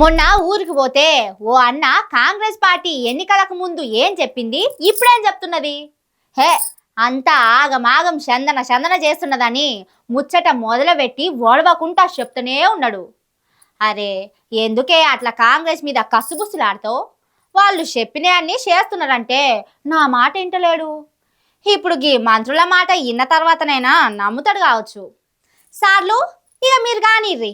మొన్న ఊరికి పోతే ఓ అన్న కాంగ్రెస్ పార్టీ ఎన్నికలకు ముందు ఏం చెప్పింది ఇప్పుడేం చెప్తున్నది. హే అంతా ఆగమాగం చందన చేస్తున్నదని ముచ్చట మొదలుపెట్టి ఓడవకుంటా చెప్తూనే ఉన్నాడు. అరే ఎందుకే అట్లా కాంగ్రెస్ మీద కసుబుసులాడుతావు? వాళ్ళు చెప్పిన అన్ని చేస్తున్నారంటే నా మాట వింటలేడు. ఇప్పుడు గీ మంత్రుల మాట విన్న తర్వాతనైనా నమ్ముతాడు కావచ్చు. సార్లు ఇక మీరు కానిర్రి.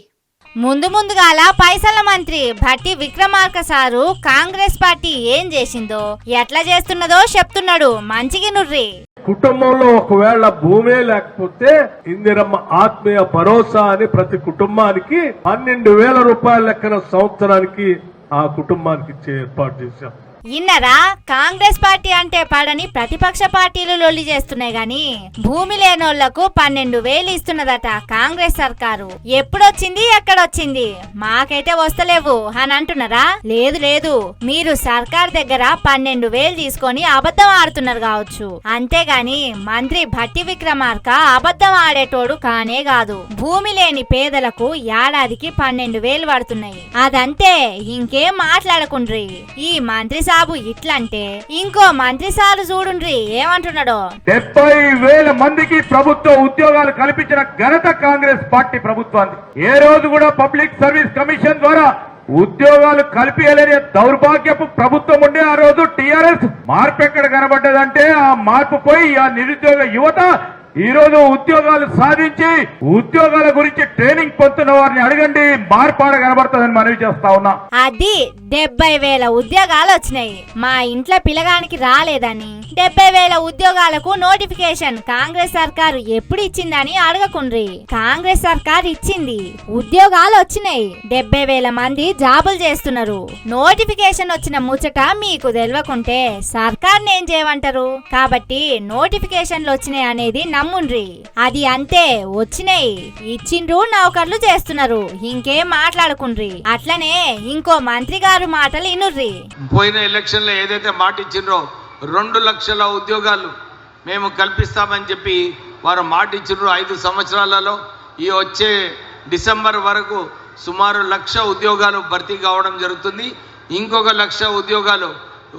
ముందుగాల పైసల మంత్రి భట్టి విక్రమార్క సారు కాంగ్రెస్ పార్టీ ఏం చేసిందో ఎట్లా చేస్తున్నదో చెప్తున్నాడు. మంచిగా నుర్రి. కుటుంబంలో ఒకవేళ భూమే లేకపోతే ఇందిరమ్మ ఆత్మీయ భరోసా అని ప్రతి కుటుంబానికి 12,000 రూపాయల లెక్కన సంవత్సరానికి ఆ కుటుంబానికి ఇచ్చే ఏర్పాటు చేశాం. ఇన్నరా కాంగ్రెస్ పార్టీ అంటే పడని ప్రతిపక్ష పార్టీలు లొల్లి చేస్తున్నాయి గాని భూమి లేనోళ్లకు 12,000 ఇస్తున్నదట కాంగ్రెస్ సర్కారు. ఎప్పుడొచ్చింది ఎక్కడొచ్చింది మాకైతే వస్తలేవు అని అంటున్నారా? లేదు మీరు సర్కార్ దగ్గర 12,000 తీసుకొని అబద్ధం ఆడుతున్నారు కావచ్చు. అంతేగాని మంత్రి భట్టి విక్రమార్క అబద్ధం ఆడేటోడు కానే కాదు. భూమి లేని పేదలకు ఏడాదికి 12,000 పడుతున్నాయి. అదంతే, ఇంకేం మాట్లాడకుండ్రి. ఈ మంత్రి సాబు ఇట్లంటే ఇంకో మంత్రి సారు చూడుండ్రి ఏమంటున్నాడో. 70,000 మందికి ప్రభుత్వ ఉద్యోగాలు కల్పించిన ఘనత కాంగ్రెస్ పార్టీ ప్రభుత్వాన్ని. ఏ రోజు కూడా పబ్లిక్ సర్వీస్ కమిషన్ ద్వారా ఉద్యోగాలు కల్పించలేని దౌర్భాగ్యపు ప్రభుత్వం ఉండే ఆ రోజు టిఆర్ఎస్ మార్పు ఎక్కడ కనబడ్డదంటే ఆ మార్పు పోయి ఆ నిరుద్యోగ యువత ఈ రోజు ఉద్యోగాలు సాధించి ఉద్యోగాల గురించి ట్రైనింగ్ పొందుతున్న వారిని అడగండి, మార్పాడ కనబడుతుందని మనవి చేస్తా ఉన్నా. అది 70,000 ఉద్యోగాలు వచ్చినాయి. మా ఇంట్లో పిల్లగానికి రాలేదని 70,000 ఉద్యోగాలకు నోటిఫికేషన్ కాంగ్రెస్ సర్కారు ఎప్పుడు ఇచ్చిందని అడగకుండ్రి. కాంగ్రెస్ సర్కారు ఇచ్చింది, ఉద్యోగాలు వచ్చినాయి. 70,000 మంది జాబులు చేస్తున్నారు. నోటిఫికేషన్ వచ్చిన ముచ్చట మీకు తెలియకుంటే సర్కార్ ఏం చేయమంటారు? కాబట్టి నోటిఫికేషన్లు వచ్చినాయి అనేది నమ్ముండ్రి. అది అంతే, వచ్చినాయి, ఇచ్చిండ్రు, నౌకర్లు చేస్తున్నారు. ఇంకేం మాట్లాడుకుండ్రి. అట్లనే ఇంకో మంత్రి గారు మాటలు ఇనుర్రి. పోయిన ఎలక్షన్ లో ఏదైతే మాట ఇచ్చిండ్రో 2 లక్షల ఉద్యోగాలు మేము కల్పిస్తామని చెప్పి వారు మాట ఇచ్చిండ్రు. 5 సంవత్సరాలలో ఈ వచ్చే డిసెంబర్ వరకు సుమారు 1,00,000 ఉద్యోగాలు భర్తీ కావడం జరుగుతుంది. ఇంకొక 1,00,000 ఉద్యోగాలు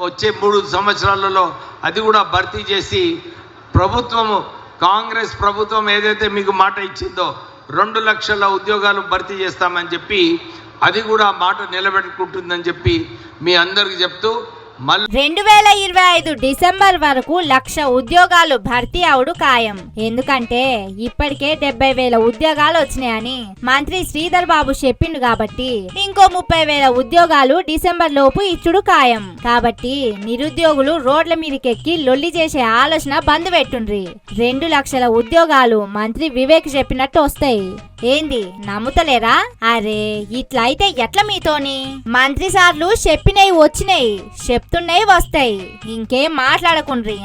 వచ్చే 3 సంవత్సరాలలో అది కూడా భర్తీ చేసి ప్రభుత్వము కాంగ్రెస్ ప్రభుత్వం ఏదైతే మీకు మాట ఇచ్చిందో 2 లక్షల ఉద్యోగాలు భర్తీ చేస్తామని చెప్పి అది కూడా మాట నిలబెట్టుకుంటుందని చెప్పి మీ అందరికి చెప్తూ 2025 డిసెంబర్ వరకు 1,00,000 ఉద్యోగాలు భర్తీ అవుడు ఖాయం. ఎందుకంటే ఇప్పటికే 70,000 ఉద్యోగాలు వచ్చినాయని మంత్రి శ్రీధర్ బాబు చెప్పిండు కాబట్టి ఇంకో 30,000 ఉద్యోగాలు డిసెంబర్ లోపు ఇచ్చుడు ఖాయం. కాబట్టి నిరుద్యోగులు రోడ్ల మీదకెక్కి లొల్లి చేసే ఆలోచన బంద్ పెట్టుండ్రి. 2 లక్షల ఉద్యోగాలు మంత్రి వివేక్ చెప్పినట్టు వస్తాయి. ఏంది నమ్ముతలేరా? అరే ఇట్లయితే ఎట్లా మీతోని? మంత్రి సార్లు చెప్పినవి వచ్చినాయి, చెప్తున్నాయి వస్తాయి. ఇంకేం మాట్లాడకుండ్రి.